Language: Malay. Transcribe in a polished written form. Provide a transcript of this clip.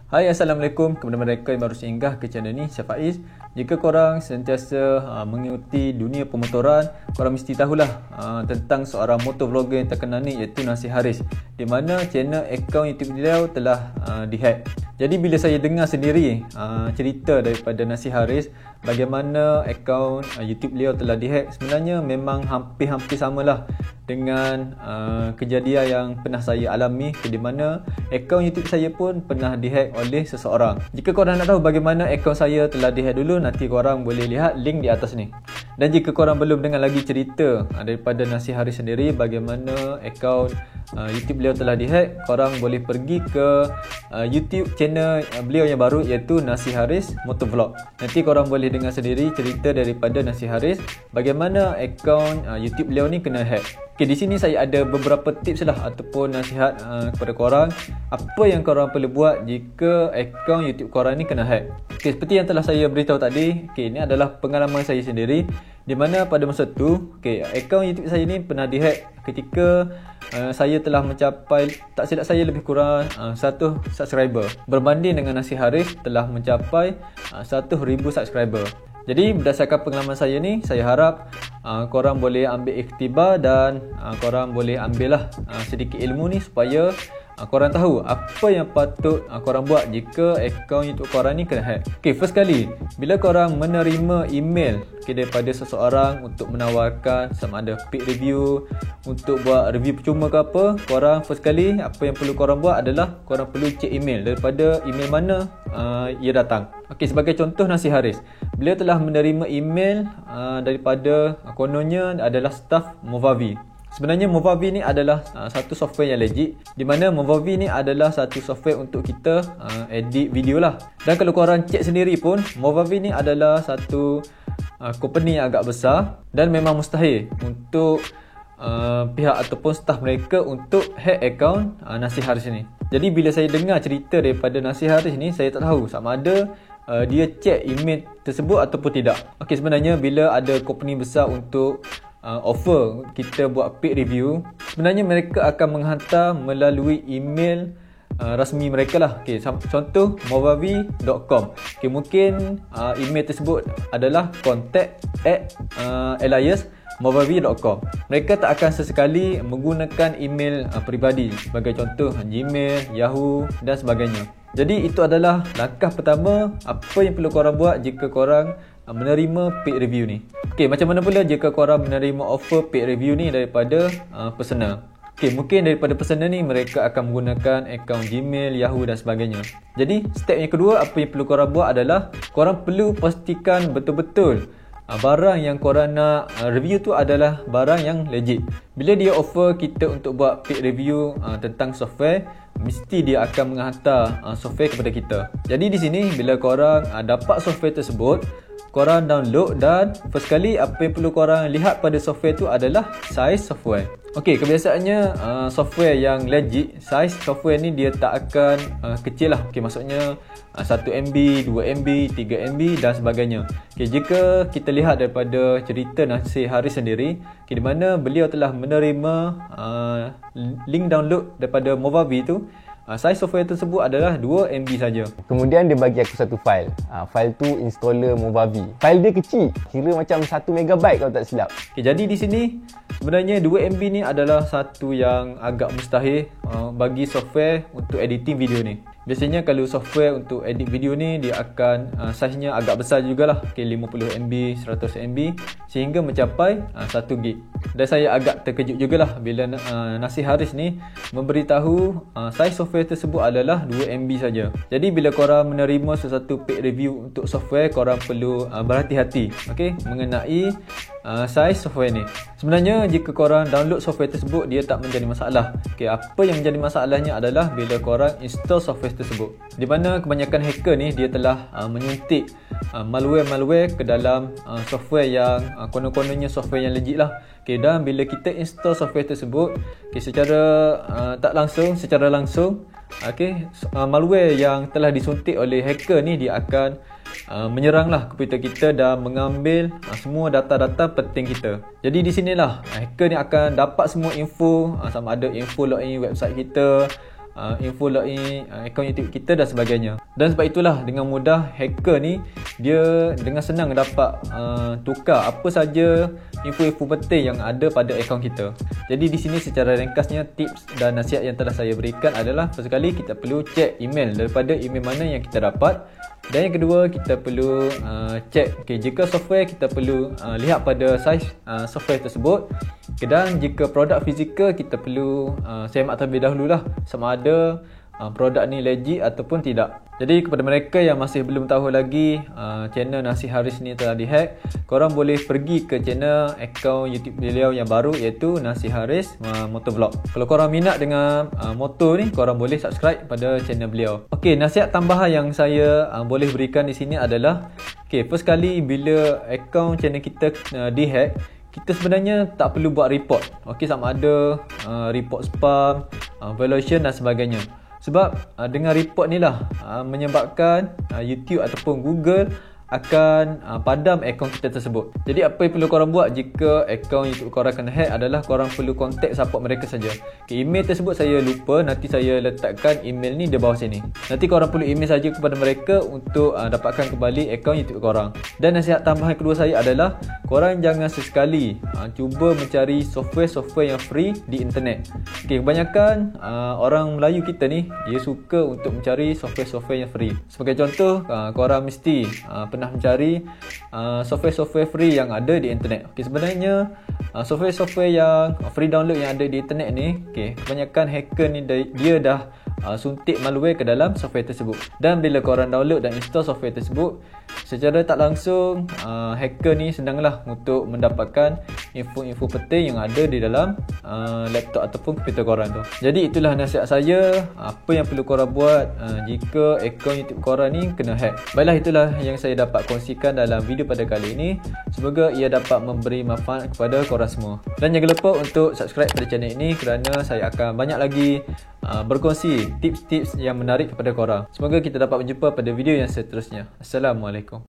Hai, Assalamualaikum kepada mereka yang baru singgah ke channel ni, saya Faiz. Jika korang sentiasa mengikuti dunia pemotoran, korang mesti tahulah tentang seorang motovlogger yang terkenal ni, iaitu Nasir Haris, di mana channel akaun YouTube beliau telah dihack. Jadi bila saya dengar sendiri cerita daripada Nasir Haris bagaimana akaun YouTube beliau telah dihack, sebenarnya memang hampir-hampir samalah dengan kejadian yang pernah saya alami, di mana akaun YouTube saya pun pernah dihack oleh seseorang. Jika korang nak tahu bagaimana akaun saya telah dihack dulu, nanti korang boleh lihat link di atas ni. Dan jika korang belum dengar lagi cerita daripada Nasir Haris sendiri bagaimana akaun YouTube beliau telah dihack, korang boleh pergi ke YouTube channel beliau yang baru, iaitu Nasir Haris Motovlog. Nanti korang boleh dengar sendiri cerita daripada Nasir Haris bagaimana akaun YouTube beliau ni kena hack. Okay, di sini saya ada beberapa tips lah ataupun nasihat kepada korang apa yang korang perlu buat jika akaun YouTube korang ni kena hack. Okay, seperti yang telah saya beritahu tadi, okay, ini adalah pengalaman saya sendiri, di mana pada masa tu, okay, akaun YouTube saya ni pernah dihack ketika saya telah mencapai, tak silap saya, lebih kurang 1 subscriber, berbanding dengan Nasir Haris telah mencapai 1,000 subscriber. Jadi berdasarkan pengalaman saya ni, saya harap korang boleh ambil iktibar dan korang boleh ambil lah sedikit ilmu ni supaya korang tahu apa yang patut korang buat jika akaun YouTube korang ni kena hack. Okay, first kali, bila korang menerima email daripada seseorang untuk menawarkan sama ada paid review, untuk buat review percuma ke apa, korang first kali apa yang perlu korang buat adalah korang perlu check email daripada email mana ia datang. Okay, sebagai contoh Nasir Haris, beliau telah menerima email daripada kononnya adalah staff Movavi. Sebenarnya Movavi ni adalah satu software yang legit, di mana Movavi ni adalah satu software untuk kita edit video lah. Dan kalau korang cek sendiri pun, Movavi ni adalah satu company yang agak besar dan memang mustahil untuk pihak ataupun staff mereka untuk hack akaun Nasir Haris ni. Jadi bila saya dengar cerita daripada Nasir Haris ni, saya tak tahu sama ada dia check email tersebut ataupun tidak. Okey, sebenarnya bila ada company besar untuk offer kita buat paid review, sebenarnya mereka akan menghantar melalui email rasmi mereka lah. Okay, contoh movavi.com. Okay, mungkin email tersebut adalah contact@alias.movavi.com. Mereka tak akan sesekali menggunakan email peribadi sebagai contoh Gmail, Yahoo dan sebagainya. Jadi itu adalah langkah pertama apa yang perlu korang buat jika korang menerima paid review ni. Okay, macam mana pula jika korang menerima offer paid review ni daripada personal? Okay, mungkin daripada personal ni mereka akan menggunakan akaun Gmail, Yahoo dan sebagainya. Jadi step yang kedua apa yang perlu korang buat adalah korang perlu pastikan betul-betul barang yang korang nak review tu adalah barang yang legit. Bila dia offer kita untuk buat paid review tentang software, mesti dia akan menghantar software kepada kita. Jadi di sini bila korang dapat software tersebut, korang download dan first kali apa yang perlu korang lihat pada software tu adalah saiz software. Okey, kebiasaannya software yang legit, saiz software ni dia tak akan kecil lah. Okey, maksudnya 1 MB, 2 MB, 3 MB dan sebagainya. Okey, jika kita lihat daripada cerita Nasir Haris sendiri, di mana beliau telah menerima link download daripada Movavi tu, saiz software tersebut adalah 2 MB saja. Kemudian dia bagi aku satu file. File tu installer Movavi. File dia kecil, kira macam 1 MB kalau tak silap. Okay, jadi di sini sebenarnya 2 MB ni adalah satu yang agak mustahil bagi software untuk editing video ni. Biasanya kalau software untuk edit video ni dia akan saiznya agak besar jugalah, okay, 50 MB, 100 MB sehingga mencapai 1 GB. Dan saya agak terkejut jugalah bila Nasir Haris ni memberitahu saiz software tersebut adalah 2 MB saja. Jadi bila korang menerima sesuatu paid review untuk software, korang perlu berhati-hati, okay, mengenai saiz software ni. Sebenarnya jika korang download software tersebut dia tak menjadi masalah. Okay, apa yang menjadi masalahnya adalah bila korang install software tersebut, di mana kebanyakan hacker ni dia telah menyuntik malware ke dalam software yang konon-kononnya software yang legit lah. Okay, dan bila kita install software tersebut, okay, secara secara langsung, okay, malware yang telah disuntik oleh hacker ni dia akan menyeranglah komputer kita dan mengambil semua data-data penting kita. Jadi di sinilah hacker ni akan dapat semua info, sama ada info login website kita, info login akaun YouTube kita dan sebagainya. Dan sebab itulah dengan mudah hacker ni dia dengan senang dapat tukar apa saja info-info penting yang ada pada akaun kita. Jadi di sini secara ringkasnya tips dan nasihat yang telah saya berikan adalah, first sekali kita perlu cek email daripada email mana yang kita dapat. Dan yang kedua, kita perlu cek jika software, kita perlu lihat pada saiz software tersebut. Dan jika produk fizikal, kita perlu semak terlebih dahululah sama ada produk ni legit ataupun tidak. Jadi kepada mereka yang masih belum tahu lagi channel Nasi Haris ni telah dihack, korang boleh pergi ke channel akaun YouTube beliau yang baru iaitu Nasi Haris Motovlog. Kalau korang minat dengan motor ni, korang boleh subscribe pada channel beliau. Okey, nasihat tambahan yang saya boleh berikan di sini adalah, first kali bila akaun channel kita dihack, kita sebenarnya tak perlu buat report. Sama ada report spam, violation dan sebagainya. Sebab dengan report ni lah menyebabkan YouTube ataupun Google akan padam akaun kita tersebut. Jadi apa yang perlu korang buat jika akaun YouTube korang kena hack adalah korang perlu contact support mereka saja. Email tersebut saya lupa, nanti saya letakkan email ni di bawah sini. Nanti korang perlu email saja kepada mereka untuk dapatkan kembali akaun YouTube korang. Dan nasihat tambahan kedua saya adalah, korang jangan sesekali cuba mencari software-software yang free di internet. Kebanyakan orang Melayu kita ni, dia suka untuk mencari software-software yang free. Sebagai contoh, korang mesti pernah mencari software-software free yang ada di internet. Sebenarnya software-software yang free download yang ada di internet ni, kebanyakan hacker ni dia dah suntik malware ke dalam software tersebut. Dan bila korang download dan install software tersebut, secara tak langsung hacker ni senanglah untuk mendapatkan info-info penting yang ada di dalam laptop ataupun komputer korang tu. Jadi itulah nasihat saya, apa yang perlu korang buat jika akaun YouTube korang ni kena hack. Baiklah, itulah yang saya dapat kongsikan dalam video pada kali ini. Semoga ia dapat memberi manfaat kepada korang semua. Dan jangan lupa untuk subscribe pada channel ini kerana saya akan banyak lagi berkongsi tips-tips yang menarik kepada korang. Semoga kita dapat berjumpa pada video yang seterusnya. Assalamualaikum.